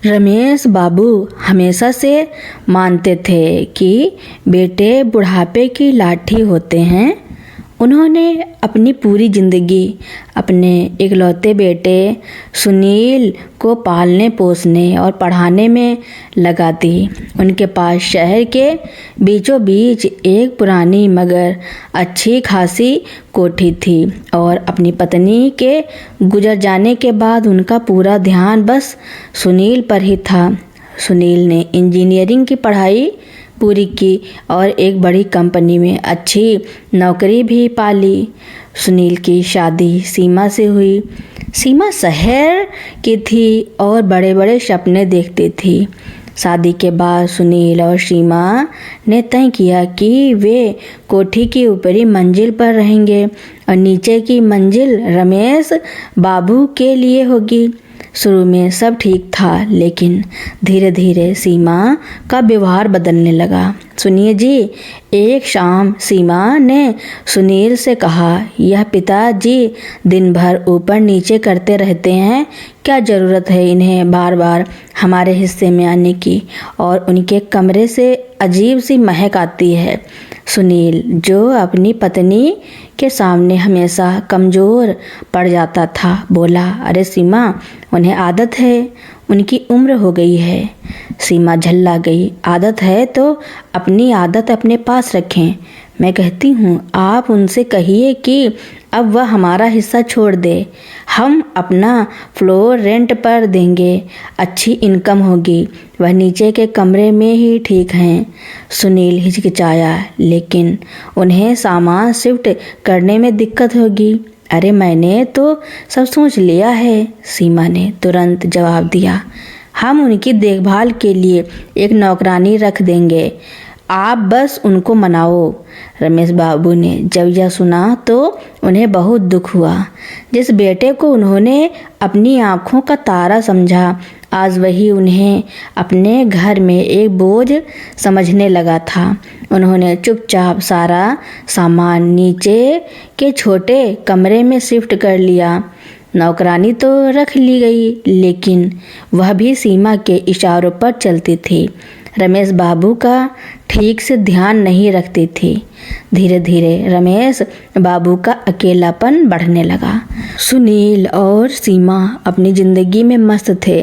रमेश बाबू हमेशा से मानते थे कि बेटे बुढ़ापे की लाठी होते हैं। उन्होंने अपनी पूरी जिंदगी अपने इकलौते बेटे सुनील को पालने पोसने और पढ़ाने में लगा दी। उनके पास शहर के बीचों बीच एक पुरानी मगर अच्छी खासी कोठी थी और अपनी पत्नी के गुजर जाने के बाद उनका पूरा ध्यान बस सुनील पर ही था। सुनील ने इंजीनियरिंग की पढ़ाई पूरी की और एक बड़ी कंपनी में अच्छी नौकरी भी पाली। सुनील की शादी सीमा से हुई। सीमा शहर की थी और बड़े बड़े सपने देखती थी। शादी के बाद सुनील और सीमा ने तय किया कि वे कोठी की ऊपरी मंजिल पर रहेंगे और नीचे की मंजिल रमेश बाबू के लिए होगी। शुरू में सब ठीक था, लेकिन धीरे धीरे सीमा का व्यवहार बदलने लगा। सुनिए जी, एक शाम सीमा ने सुनील से कहा, यह पिताजी दिन भर ऊपर नीचे करते रहते हैं, क्या ज़रूरत है इन्हें बार बार हमारे हिस्से में आने की। और उनके कमरे से अजीब सी महक आती है। सुनील, जो अपनी पत्नी के सामने हमेशा कमज़ोर पड़ जाता था, बोला, अरे सीमा, उन्हें आदत है, उनकी उम्र हो गई है। सीमा झल्ला गई। आदत है तो अपनी आदत अपने पास रखें। मैं कहती हूँ आप उनसे कहिए कि अब वह हमारा हिस्सा छोड़ दे। हम अपना फ्लोर रेंट पर देंगे, अच्छी इनकम होगी। वह नीचे के कमरे में ही ठीक हैं। सुनील हिचकिचाया, लेकिन उन्हें सामान शिफ्ट करने में दिक्कत होगी। अरे मैंने तो सब सोच लिया है, सीमा ने तुरंत जवाब दिया। हम उनकी देखभाल के लिए एक नौकरानी रख देंगे, आप बस उनको मनाओ। रमेश बाबू ने जब यह सुना तो उन्हें बहुत दुख हुआ। जिस बेटे को उन्होंने अपनी आँखों का तारा समझा, आज वही उन्हें अपने घर में एक बोझ समझने लगा था। उन्होंने चुपचाप सारा सामान नीचे के छोटे कमरे में शिफ्ट कर लिया। नौकरानी तो रख ली गई, लेकिन वह भी सीमा के इशारों पर चलती थी। रमेश बाबू का ठीक से ध्यान नहीं रखती थी। धीरे धीरे रमेश बाबू का अकेलापन बढ़ने लगा। सुनील और सीमा अपनी ज़िंदगी में मस्त थे।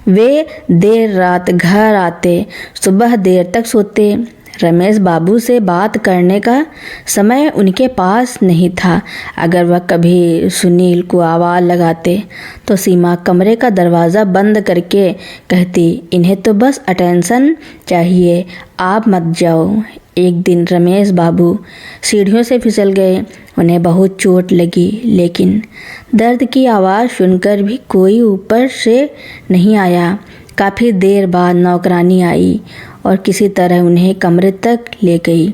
वे देर रात घर आते, सुबह देर तक सोते। रमेश बाबू से बात करने का समय उनके पास नहीं था। अगर वह कभी सुनील को आवाज़ लगाते तो सीमा कमरे का दरवाज़ा बंद करके कहती, इन्हें तो बस अटेंशन चाहिए, आप मत जाओ। एक दिन रमेश बाबू सीढ़ियों से फिसल गए। उन्हें बहुत चोट लगी, लेकिन दर्द की आवाज़ सुनकर भी कोई ऊपर से नहीं आया। काफ़ी देर बाद नौकरानी आई और किसी तरह उन्हें कमरे तक ले गई।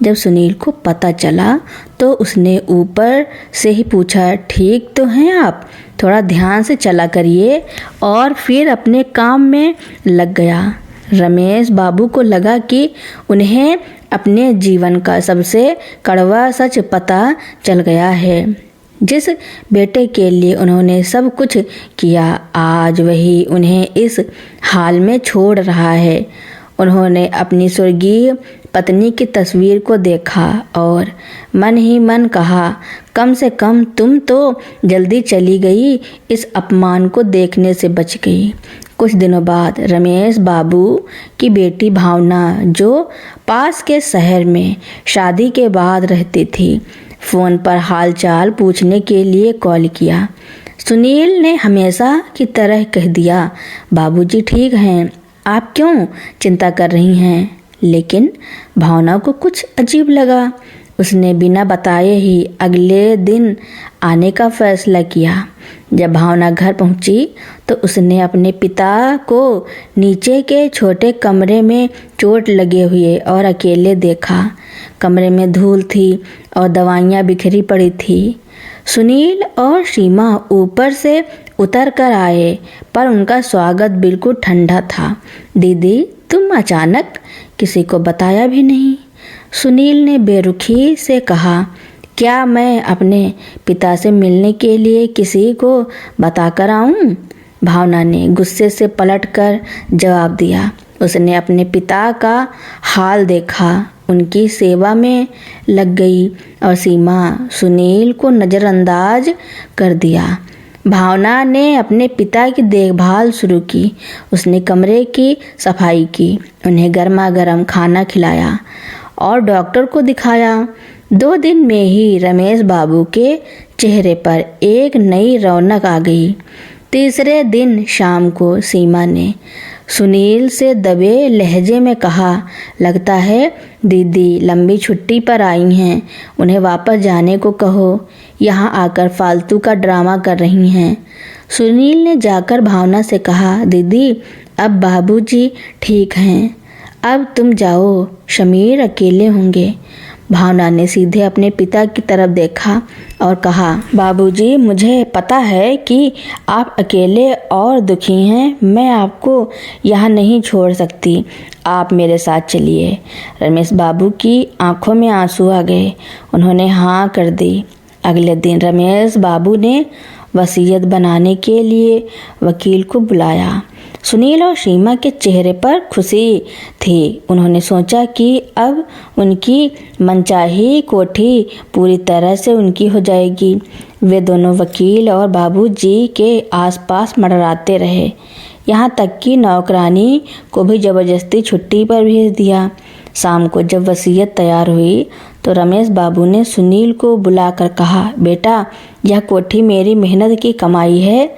जब सुनील को पता चला तो उसने ऊपर से ही पूछा, ठीक तो हैं आप? थोड़ा ध्यान से चला करिए। और फिर अपने काम में लग गया। रमेश बाबू को लगा कि उन्हें अपने जीवन का सबसे कड़वा सच पता चल गया है। जिस बेटे के लिए उन्होंने सब कुछ किया, आज वही उन्हें इस हाल में छोड़ रहा है। उन्होंने अपनी स्वर्गीय पत्नी की तस्वीर को देखा और मन ही मन कहा, कम से कम तुम तो जल्दी चली गई, इस अपमान को देखने से बच गई। कुछ दिनों बाद रमेश बाबू की बेटी भावना, जो पास के शहर में शादी के बाद रहती थी, फ़ोन पर हालचाल पूछने के लिए कॉल किया। सुनील ने हमेशा की तरह कह दिया, बाबूजी ठीक हैं, आप क्यों चिंता कर रही हैं? लेकिन भावना को कुछ अजीब लगा। उसने बिना बताए ही अगले दिन आने का फैसला किया। जब भावना घर पहुंची तो उसने अपने पिता को नीचे के छोटे कमरे में चोट लगे हुए और अकेले देखा। कमरे में धूल थी और दवाइयाँ बिखरी पड़ी थी। सुनील और सीमा ऊपर से उतर कर आए, पर उनका स्वागत बिल्कुल ठंडा था। दीदी, तुम अचानक, किसी को बताया भी नहीं? सुनील ने बेरुखी से कहा, क्या मैं अपने पिता से मिलने के लिए किसी को बताकर आऊं? भावना ने गुस्से से पलटकर जवाब दिया। उसने अपने पिता का हाल देखा, उनकी सेवा में लग गई और सीमा सुनील को नज़रअंदाज कर दिया। भावना ने अपने पिता की देखभाल शुरू की। उसने कमरे की सफाई की, उन्हें गर्मा गर्म खाना खिलाया और डॉक्टर को दिखाया। 2 दिन में ही रमेश बाबू के चेहरे पर एक नई रौनक आ गई। तीसरे दिन शाम को सीमा ने सुनील से दबे लहजे में कहा, लगता है दीदी लंबी छुट्टी पर आई हैं, उन्हें वापस जाने को कहो, यहाँ आकर फालतू का ड्रामा कर रही हैं। सुनील ने जाकर भावना से कहा, दीदी अब बाबूजी ठीक हैं, अब तुम जाओ, शमीर अकेले होंगे। भावना ने सीधे अपने पिता की तरफ देखा और कहा, बाबूजी मुझे पता है कि आप अकेले और दुखी हैं, मैं आपको यहाँ नहीं छोड़ सकती, आप मेरे साथ चलिए। रमेश बाबू की आंखों में आंसू आ गए, उन्होंने हाँ कर दी। अगले दिन रमेश बाबू ने वसीयत बनाने के लिए वकील को बुलाया। सुनील और सीमा के चेहरे पर खुशी थी। उन्होंने सोचा कि अब उनकी मनचाही कोठी पूरी तरह से उनकी हो जाएगी। वे दोनों वकील और बाबूजी के आसपास मंडराते रहे, यहाँ तक कि नौकरानी को भी ज़बरदस्ती छुट्टी पर भेज दिया। शाम को जब वसीयत तैयार हुई तो रमेश बाबू ने सुनील को बुलाकर कहा, बेटा यह कोठी मेरी मेहनत की कमाई है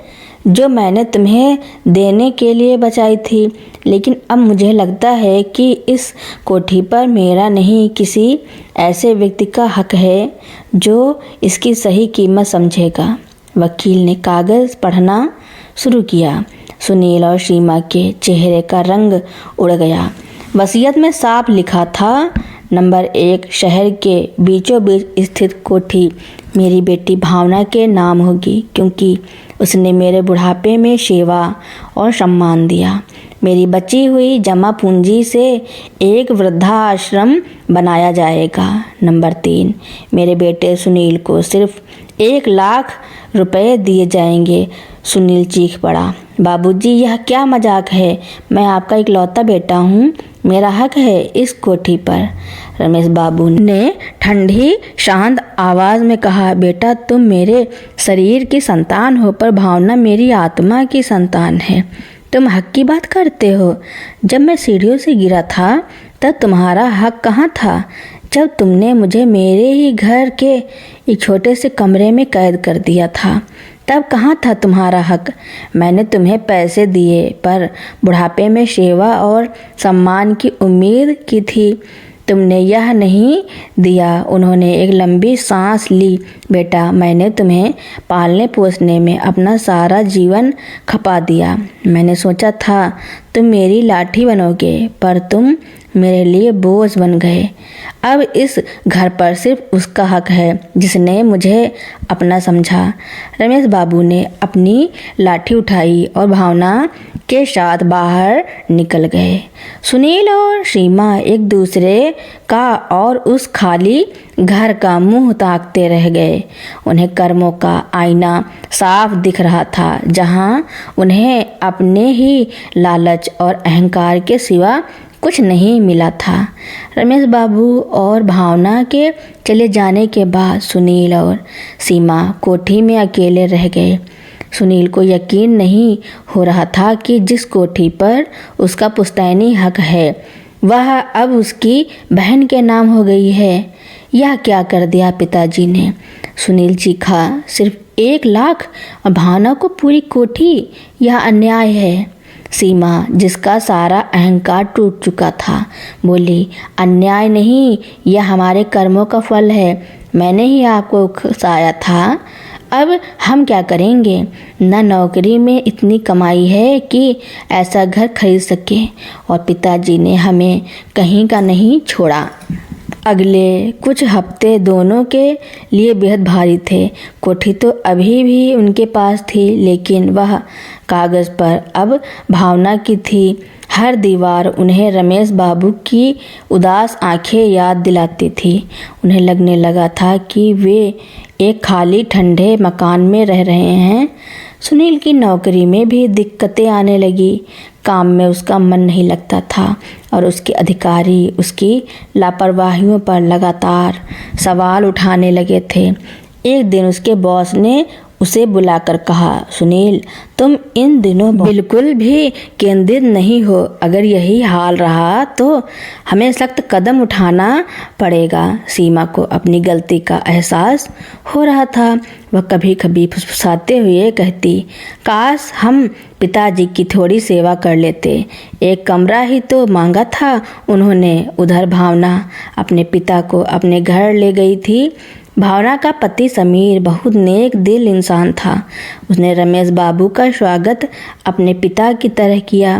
जो मैंने तुम्हें देने के लिए बचाई थी, लेकिन अब मुझे लगता है कि इस कोठी पर मेरा नहीं किसी ऐसे व्यक्ति का हक है जो इसकी सही कीमत समझेगा। वकील ने कागज़ पढ़ना शुरू किया। सुनील और सीमा के चेहरे का रंग उड़ गया। वसीयत में साफ लिखा था, नंबर 1 शहर के बीचों बीच स्थित कोठी मेरी बेटी भावना के नाम होगी, क्योंकि उसने मेरे बुढ़ापे में सेवा और सम्मान दिया। मेरी बची हुई जमा पूंजी से एक वृद्धाश्रम बनाया जाएगा। नंबर 3 मेरे बेटे सुनील को सिर्फ 1 लाख रुपए दिए जाएंगे। सुनील चीख पड़ा, बाबूजी यह क्या मजाक है, मैं आपका इकलौता बेटा हूँ, मेरा हक है इस कोठी पर। रमेश बाबू ने ठंडी शांत आवाज़ में कहा, बेटा तुम मेरे शरीर की संतान हो पर भावना मेरी आत्मा की संतान है। तुम हक की बात करते हो। जब मैं सीढ़ियों से गिरा था तब तुम्हारा हक कहाँ था? जब तुमने मुझे मेरे ही घर के एक छोटे से कमरे में कैद कर दिया था तब कहाँ था तुम्हारा हक? मैंने तुम्हें पैसे दिए पर बुढ़ापे में सेवा और सम्मान की उम्मीद की थी, तुमने यह नहीं दिया। उन्होंने एक लंबी सांस ली। बेटा मैंने तुम्हें पालने पोसने में अपना सारा जीवन खपा दिया। मैंने सोचा था तुम मेरी लाठी बनोगे पर तुम मेरे लिए बोझ बन गए। अब इस घर पर सिर्फ उसका हक है जिसने मुझे अपना समझा। रमेश बाबू ने अपनी लाठी उठाई और भावना के साथ बाहर निकल गए। सुनील और सीमा एक दूसरे का और उस खाली घर का मुंह ताकते रह गए। उन्हें कर्मों का आईना साफ दिख रहा था, जहां उन्हें अपने ही लालच और अहंकार के सिवा कुछ नहीं मिला था। रमेश बाबू और भावना के चले जाने के बाद सुनील और सीमा कोठी में अकेले रह गए। सुनील को यकीन नहीं हो रहा था कि जिस कोठी पर उसका पुश्तैनी हक है वह अब उसकी बहन के नाम हो गई है। यह क्या कर दिया पिताजी ने? सुनील चीखा, सिर्फ 1 लाख और भावना को पूरी कोठी? यह अन्याय है। सीमा जिसका सारा अहंकार टूट चुका था बोली, अन्याय नहीं, यह हमारे कर्मों का फल है। मैंने ही आपको उकसाया था। अब हम क्या करेंगे? न नौकरी में इतनी कमाई है कि ऐसा घर खरीद सके और पिताजी ने हमें कहीं का नहीं छोड़ा। अगले कुछ हफ्ते दोनों के लिए बेहद भारी थे। कोठी तो अभी भी उनके पास थी, लेकिन वह कागज़ पर अब भावना की थी। हर दीवार उन्हें रमेश बाबू की उदास आंखें याद दिलाती थी। उन्हें लगने लगा था कि वे एक खाली ठंडे मकान में रह रहे हैं। सुनील की नौकरी में भी दिक्कतें आने लगी। काम में उसका मन नहीं लगता था और उसके अधिकारी उसकी लापरवाहियों पर लगातार सवाल उठाने लगे थे। एक दिन उसके बॉस ने उसे बुलाकर कहा, सुनील, तुम इन दिनों बिल्कुल भी केंद्रित नहीं हो। अगर यही हाल रहा तो हमें सख्त कदम उठाना पड़ेगा। सीमा को अपनी गलती का एहसास हो रहा था। वह कभी कभी फुसफुसाते हुए कहती, काश हम पिताजी की थोड़ी सेवा कर लेते। एक कमरा ही तो मांगा था उन्होंने। उधर भावना अपने पिता को अपने घर ले गई थी। भावना का पति समीर बहुत नेक दिल इंसान था। उसने रमेश बाबू का स्वागत अपने पिता की तरह किया।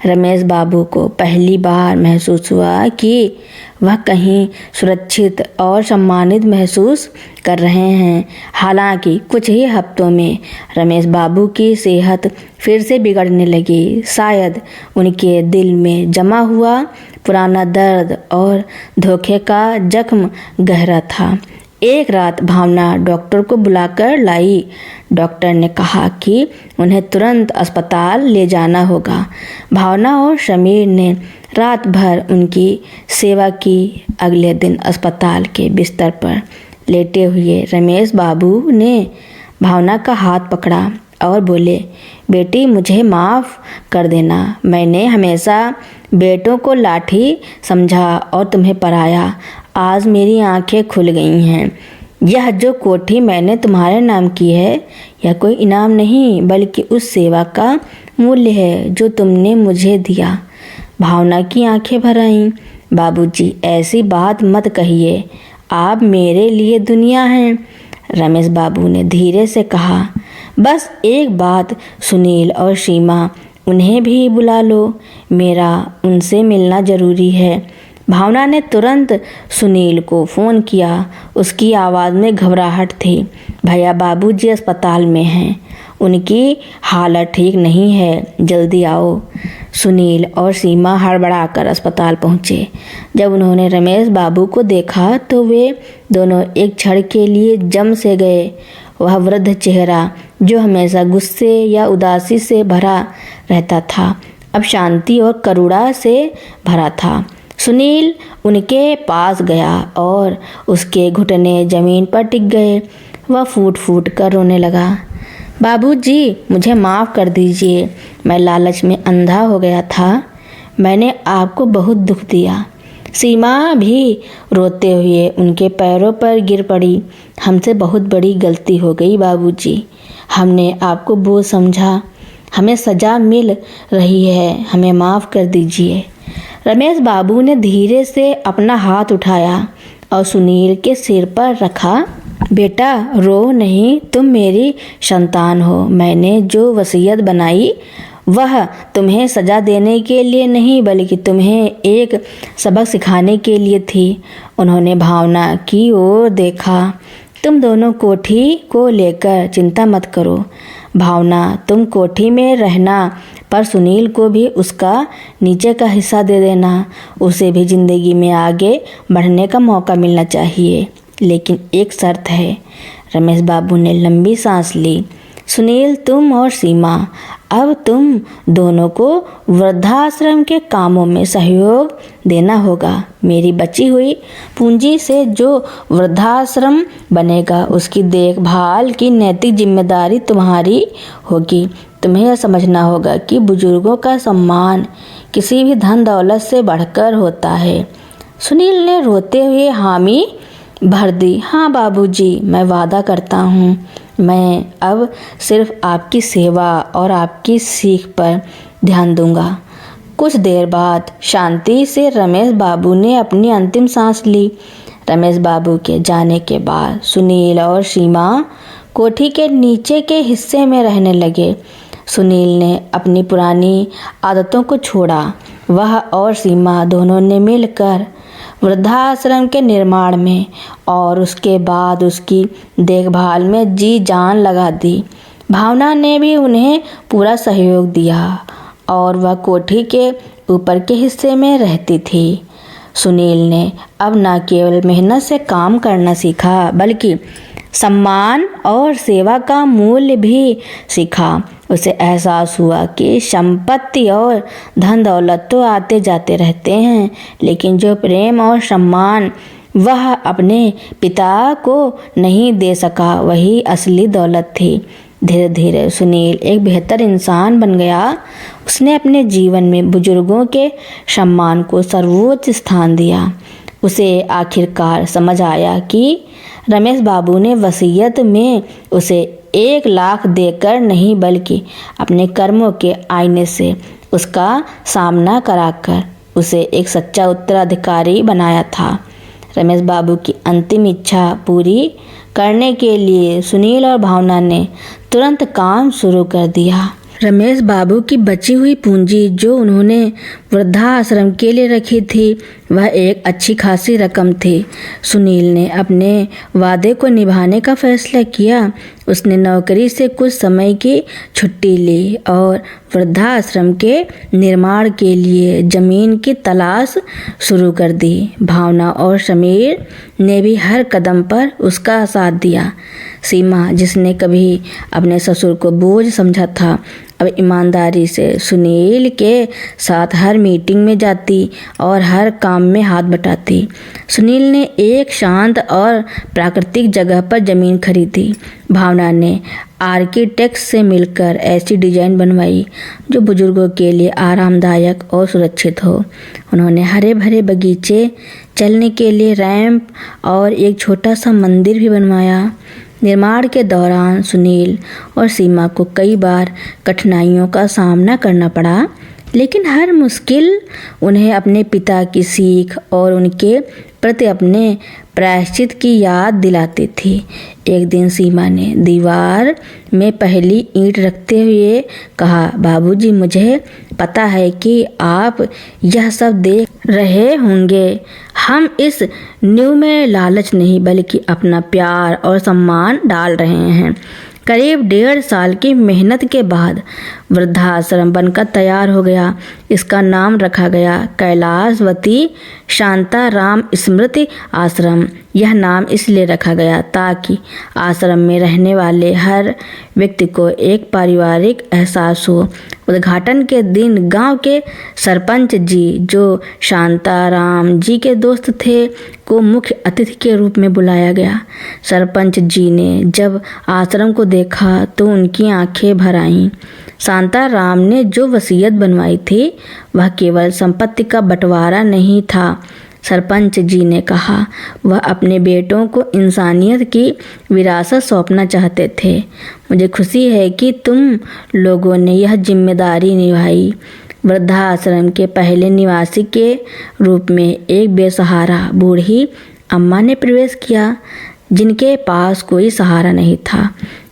रमेश बाबू को पहली बार महसूस हुआ कि वह कहीं सुरक्षित और सम्मानित महसूस कर रहे हैं। हालांकि कुछ ही हफ्तों में रमेश बाबू की सेहत फिर से बिगड़ने लगी। शायद उनके दिल में जमा हुआ पुराना दर्द और धोखे का जख्म गहरा था। एक रात भावना डॉक्टर को बुलाकर लाई। डॉक्टर ने कहा कि उन्हें तुरंत अस्पताल ले जाना होगा। भावना और समीर ने रात भर उनकी सेवा की। अगले दिन अस्पताल के बिस्तर पर लेटे हुए रमेश बाबू ने भावना का हाथ पकड़ा और बोले, बेटी, मुझे माफ़ कर देना। मैंने हमेशा बेटों को लाठी समझा और तुम्हें पराया। आज मेरी आंखें खुल गई हैं। यह जो कोठी मैंने तुम्हारे नाम की है, यह कोई इनाम नहीं बल्कि उस सेवा का मूल्य है जो तुमने मुझे दिया। भावना की आंखें भर आईं। बाबूजी, ऐसी बात मत कहिए। आप मेरे लिए दुनिया हैं। रमेश बाबू ने धीरे से कहा, बस एक बात, सुनील और सीमा, उन्हें भी बुला लो। मेरा उनसे मिलना ज़रूरी है। भावना ने तुरंत सुनील को फ़ोन किया। उसकी आवाज़ में घबराहट थी। भैया, बाबूजी अस्पताल में हैं। उनकी हालत ठीक नहीं है, जल्दी आओ। सुनील और सीमा हड़बड़ाकर अस्पताल पहुँचे। जब उन्होंने रमेश बाबू को देखा तो वे दोनों एक क्षण के लिए जम से गए। वह वृद्ध चेहरा जो हमेशा गुस्से या उदासी से भरा रहता था, अब शांति और करुणा से भरा था। सुनील उनके पास गया और उसके घुटने जमीन पर टिक गए। वह फूट फूट कर रोने लगा। बाबूजी, मुझे माफ़ कर दीजिए। मैं लालच में अंधा हो गया था। मैंने आपको बहुत दुख दिया। सीमा भी रोते हुए उनके पैरों पर गिर पड़ी। हमसे बहुत बड़ी गलती हो गई बाबूजी। हमने आपको बोझ समझा। हमें सज़ा मिल रही है। हमें माफ़ कर दीजिए। रमेश बाबू ने धीरे से अपना हाथ उठाया और सुनील के सिर पर रखा। बेटा, रो नहीं, तुम मेरी संतान हो। मैंने जो वसीयत बनाई वह तुम्हें सज़ा देने के लिए नहीं बल्कि तुम्हें एक सबक सिखाने के लिए थी। उन्होंने भावना की ओर देखा। तुम दोनों कोठी को लेकर चिंता मत करो। भावना, तुम कोठी में रहना, पर सुनील को भी उसका नीचे का हिस्सा दे देना। उसे भी ज़िंदगी में आगे बढ़ने का मौका मिलना चाहिए, लेकिन एक शर्त है। रमेश बाबू ने लंबी सांस ली। सुनील, तुम और सीमा, अब तुम दोनों को वृद्धाश्रम के कामों में सहयोग देना होगा। मेरी बची हुई पूंजी से जो वृद्धाश्रम बनेगा उसकी देखभाल की नैतिक जिम्मेदारी तुम्हारी होगी। तुम्हें यह समझना होगा कि बुजुर्गों का सम्मान किसी भी धन दौलत से बढ़कर होता है। सुनील ने रोते हुए हामी भर दी। हाँ बाबूजी, मैं वादा करता हूँ। मैं अब सिर्फ आपकी सेवा और आपकी सीख पर ध्यान दूंगा। कुछ देर बाद शांति से रमेश बाबू ने अपनी अंतिम सांस ली। रमेश बाबू के जाने के बाद सुनील और सीमा कोठी के नीचे के हिस्से में रहने लगे। सुनील ने अपनी पुरानी आदतों को छोड़ा। वह और सीमा दोनों ने मिलकर वृद्धाश्रम के निर्माण में और उसके बाद उसकी देखभाल में जी जान लगा दी। भावना ने भी उन्हें पूरा सहयोग दिया और वह कोठी के ऊपर के हिस्से में रहती थी। सुनील ने अब न केवल मेहनत से काम करना सीखा बल्कि सम्मान और सेवा का मूल्य भी सीखा। उसे एहसास हुआ कि संपत्ति और धन दौलत तो आते जाते रहते हैं, लेकिन जो प्रेम और सम्मान वह अपने पिता को नहीं दे सका, वही असली दौलत थी। धीरे धीरे सुनील एक बेहतर इंसान बन गया। उसने अपने जीवन में बुजुर्गों के सम्मान को सर्वोच्च स्थान दिया। उसे आखिरकार समझ आया कि रमेश बाबू ने वसीयत में उसे 1 लाख देकर नहीं, बल्कि अपने कर्मों के आईने से उसका सामना कराकर उसे एक सच्चा उत्तराधिकारी बनाया था। रमेश बाबू की अंतिम इच्छा पूरी करने के लिए सुनील और भावना ने तुरंत काम शुरू कर दिया। रमेश बाबू की बची हुई पूंजी जो उन्होंने वृद्धाश्रम के लिए रखी थी, वह एक अच्छी खासी रकम थी। सुनील ने अपने वादे को निभाने का फैसला किया। उसने नौकरी से कुछ समय की छुट्टी ली और वृद्धाश्रम के निर्माण के लिए जमीन की तलाश शुरू कर दी। भावना और समीर ने भी हर कदम पर उसका साथ दिया। सीमा, जिसने कभी अपने ससुर को बोझ समझा था, अब ईमानदारी से सुनील के साथ हर मीटिंग में जाती और हर काम में हाथ बटाती। सुनील ने एक शांत और प्राकृतिक जगह पर जमीन खरीदी। भावना ने आर्किटेक्ट से मिलकर ऐसी डिजाइन बनवाई जो बुजुर्गों के लिए आरामदायक और सुरक्षित हो। उन्होंने हरे भरे बगीचे, चलने के लिए रैंप और एक छोटा सा मंदिर भी बनवाया। निर्माण के दौरान सुनील और सीमा को कई बार कठिनाइयों का सामना करना पड़ा, लेकिन हर मुश्किल उन्हें अपने पिता की सीख और उनके प्रति अपने प्रायश्चित की याद दिलाती थी। एक दिन सीमा ने दीवार में पहली ईंट रखते हुए कहा, बाबूजी, मुझे पता है कि आप यह सब देख रहे होंगे। हम इस नींव में लालच नहीं, बल्कि अपना प्यार और सम्मान डाल रहे हैं। करीब 1.5 साल की मेहनत के बाद वृद्धाश्रम बनकर तैयार हो गया। इसका नाम रखा गया कैलाशवती शांताराम स्मृति आश्रम। यह नाम इसलिए रखा गया ताकि आश्रम में रहने वाले हर व्यक्ति को एक पारिवारिक एहसास हो। उद्घाटन के दिन गांव के सरपंच जी, जो शांताराम जी के दोस्त थे, को मुख्य अतिथि के रूप में बुलाया गया। सरपंच जी ने जब आश्रम को देखा तो उनकी आंखें भर आईं। शांताराम ने जो वसीयत बनवाई थी वह केवल संपत्ति का बंटवारा नहीं था। सरपंच जी ने कहा, वह अपने बेटों को इंसानियत की विरासत सौंपना चाहते थे। मुझे खुशी है कि तुम लोगों ने यह जिम्मेदारी निभाई। वृद्धाश्रम के पहले निवासी के रूप में एक बेसहारा बूढ़ी अम्मा ने प्रवेश किया, जिनके पास कोई सहारा नहीं था।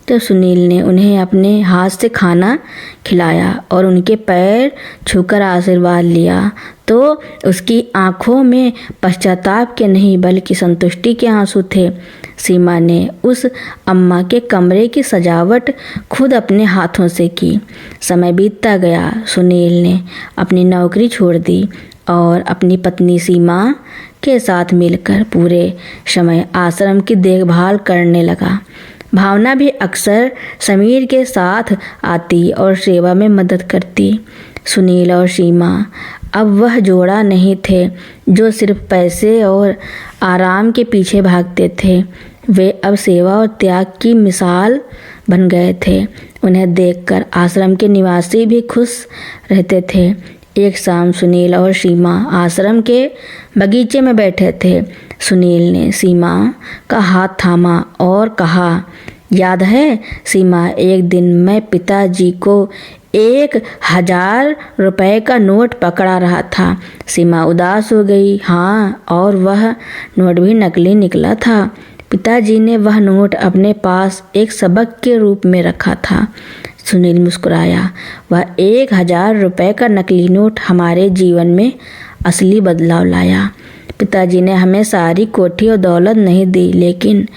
तो सुनील ने उन्हें अपने हाथ से खाना खिलाया और उनके पैर छूकर आशीर्वाद लिया तो उसकी आंखों में पश्चाताप के नहीं, बल्कि संतुष्टि के आंसू थे। सीमा ने उस अम्मा के कमरे की सजावट खुद अपने हाथों से की। समय बीतता गया। सुनील ने अपनी नौकरी छोड़ दी और अपनी पत्नी सीमा के साथ मिलकर पूरे समय आश्रम की देखभाल करने लगा। भावना भी अक्सर समीर के साथ आती और सेवा में मदद करती। सुनील और सीमा अब वह जोड़ा नहीं थे जो सिर्फ पैसे और आराम के पीछे भागते थे। वे अब सेवा और त्याग की मिसाल बन गए थे। उन्हें देखकर आश्रम के निवासी भी खुश रहते थे। एक शाम सुनील और सीमा आश्रम के बगीचे में बैठे थे। सुनील ने सीमा का हाथ थामा और कहा, याद है सीमा, एक दिन मैं पिताजी को 1000 रुपए का नोट पकड़ा रहा था। सीमा उदास हो गई। हाँ, और वह नोट भी नकली निकला था। पिताजी ने वह नोट अपने पास एक सबक के रूप में रखा था। सुनील मुस्कुराया। वह 1000 रुपए का नकली नोट हमारे जीवन में असली बदलाव लाया। पिताजी ने हमें सारी कोठी और दौलत नहीं दी, लेकिन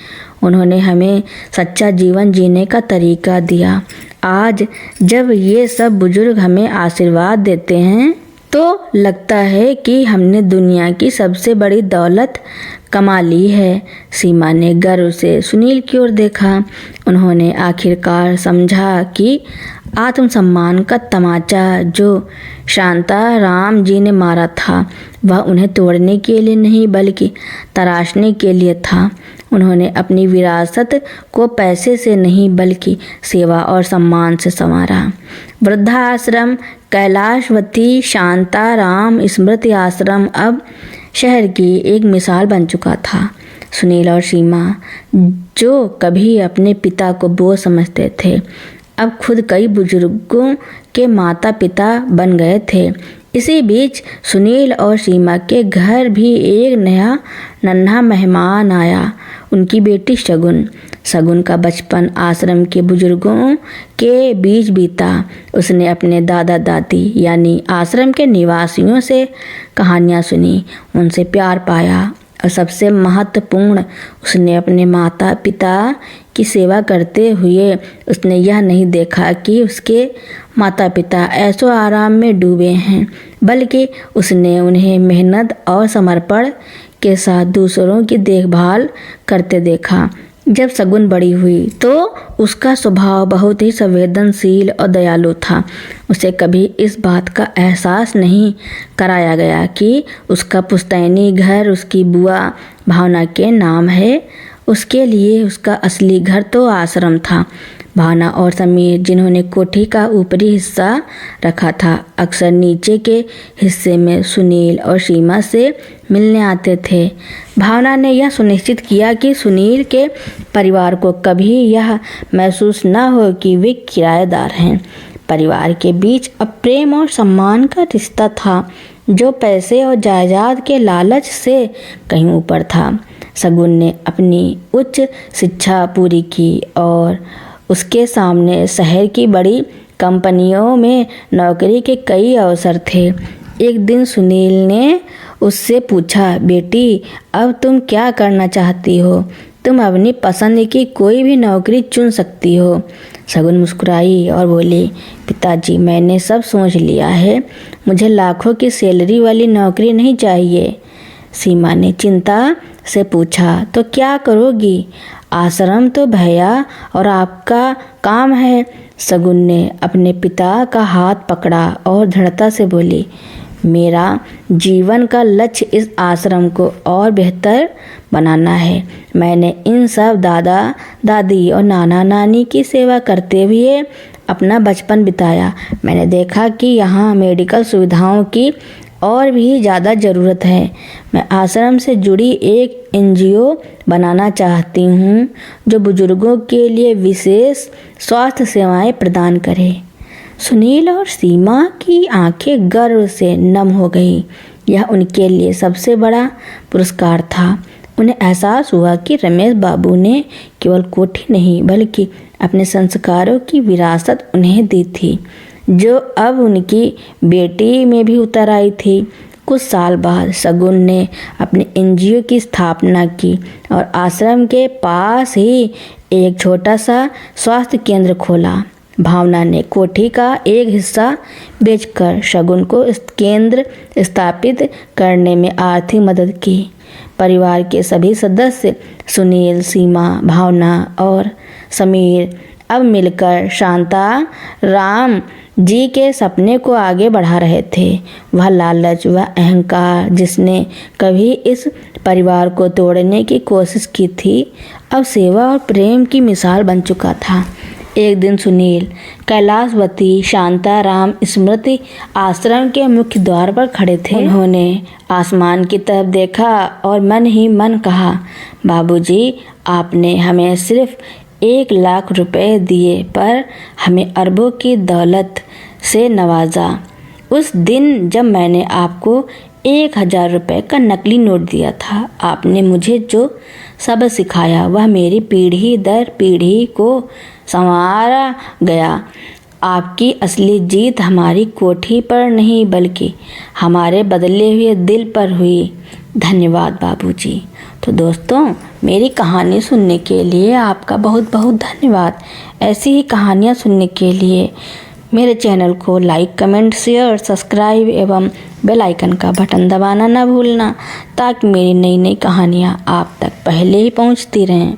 उन्होंने हमें सच्चा जीवन जीने का तरीका दिया। आज जब ये सब बुजुर्ग हमें आशीर्वाद देते हैं तो लगता है कि हमने दुनिया की सबसे बड़ी दौलत कमा ली है। सीमा ने गर्व से सुनील की ओर देखा। उन्होंने आखिरकार समझा कि आत्मसम्मान का तमाचा जो शांताराम जी ने मारा था वह उन्हें तोड़ने के लिए नहीं बल्कि तराशने के लिए था। उन्होंने अपनी विरासत को पैसे से नहीं बल्कि सेवा और सम्मान से संवारा। वृद्धाश्रम कैलाशवती शांताराम स्मृति आश्रम अब शहर की एक मिसाल बन चुका था। सुनील और सीमा जो कभी अपने पिता को बोझ समझते थे अब खुद कई बुजुर्गों के माता पिता बन गए थे। इसी बीच सुनील और सीमा के घर भी एक नया नन्हा मेहमान आया, उनकी बेटी शगुन। शगुन का बचपन आश्रम के बुजुर्गों के बीच बीता। उसने अपने दादा दादी यानी आश्रम के निवासियों से कहानियाँ सुनी, उनसे प्यार पाया और सबसे महत्वपूर्ण उसने अपने माता पिता की सेवा करते हुए उसने यह नहीं देखा कि उसके माता पिता ऐसो आराम में डूबे हैं, बल्कि उसने उन्हें मेहनत और समर्पण के साथ दूसरों की देखभाल करते देखा। जब शगुन बड़ी हुई तो उसका स्वभाव बहुत ही संवेदनशील और दयालु था। उसे कभी इस बात का एहसास नहीं कराया गया कि उसका पुश्तैनी घर उसकी बुआ भावना के नाम है। उसके लिए उसका असली घर तो आश्रम था। भावना और समीर जिन्होंने कोठी का ऊपरी हिस्सा रखा था अक्सर नीचे के हिस्से में सुनील और सीमा से मिलने आते थे। भावना ने यह सुनिश्चित किया कि सुनील के परिवार को कभी यह महसूस न हो कि वे किराएदार हैं। परिवार के बीच अब प्रेम और सम्मान का रिश्ता था जो पैसे और जायदाद के लालच से कहीं ऊपर था। शगुन ने अपनी उच्च शिक्षा पूरी की और उसके सामने शहर की बड़ी कंपनियों में नौकरी के कई अवसर थे। एक दिन सुनील ने उससे पूछा, बेटी अब तुम क्या करना चाहती हो? तुम अपनी पसंद की कोई भी नौकरी चुन सकती हो। शगुन मुस्कुराई और बोली, पिताजी मैंने सब सोच लिया है, मुझे लाखों की सैलरी वाली नौकरी नहीं चाहिए। सीमा ने चिंता से पूछा, तो क्या करोगी? आश्रम तो भैया और आपका काम है। शगुन ने अपने पिता का हाथ पकड़ा और दृढ़ता से बोली, मेरा जीवन का लक्ष्य इस आश्रम को और बेहतर बनाना है। मैंने इन सब दादा दादी और नाना नानी की सेवा करते हुए अपना बचपन बिताया। मैंने देखा कि यहाँ मेडिकल सुविधाओं की और भी ज़्यादा ज़रूरत है। मैं आश्रम से जुड़ी एक एनजीओ बनाना चाहती हूँ जो बुजुर्गों के लिए विशेष स्वास्थ्य सेवाएं प्रदान करे। सुनील और सीमा की आंखें गर्व से नम हो गईं। यह उनके लिए सबसे बड़ा पुरस्कार था। उन्हें एहसास हुआ कि रमेश बाबू ने केवल कोठी नहीं बल्कि अपने संस्कारों की विरासत उन्हें दी थी जो अब उनकी बेटी में भी उतर आई थी। कुछ साल बाद शगुन ने अपने एनजीओ की स्थापना की और आश्रम के पास ही एक छोटा सा स्वास्थ्य केंद्र खोला। भावना ने कोठी का एक हिस्सा बेचकर शगुन को इस केंद्र स्थापित करने में आर्थिक मदद की। परिवार के सभी सदस्य सुनील, सीमा, भावना और समीर अब मिलकर शांताराम जी के सपने को आगे बढ़ा रहे थे। वह लालच व अहंकार जिसने कभी इस परिवार को तोड़ने की कोशिश की थी अब सेवा और प्रेम की मिसाल बन चुका था। एक दिन सुनील कैलाशवती शांताराम स्मृति आश्रम के मुख्य द्वार पर खड़े थे। उन्होंने आसमान की तरफ देखा और मन ही मन कहा, बाबूजी आपने हमें सिर्फ 1 लाख रुपए दिए पर हमें अरबों की दौलत से नवाजा। उस दिन जब मैंने आपको 1000 रुपए का नकली नोट दिया था आपने मुझे जो सबक सिखाया वह मेरी पीढ़ी दर पीढ़ी को संवारा गया। आपकी असली जीत हमारी कोठी पर नहीं बल्कि हमारे बदले हुए दिल पर हुई। धन्यवाद बाबूजी। तो दोस्तों मेरी कहानी सुनने के लिए आपका बहुत बहुत धन्यवाद। ऐसी ही कहानियाँ सुनने के लिए मेरे चैनल को लाइक, कमेंट, शेयर, सब्सक्राइब एवं बेल आइकन का बटन दबाना ना भूलना, ताकि मेरी नई नई कहानियाँ आप तक पहले ही पहुँचती रहें।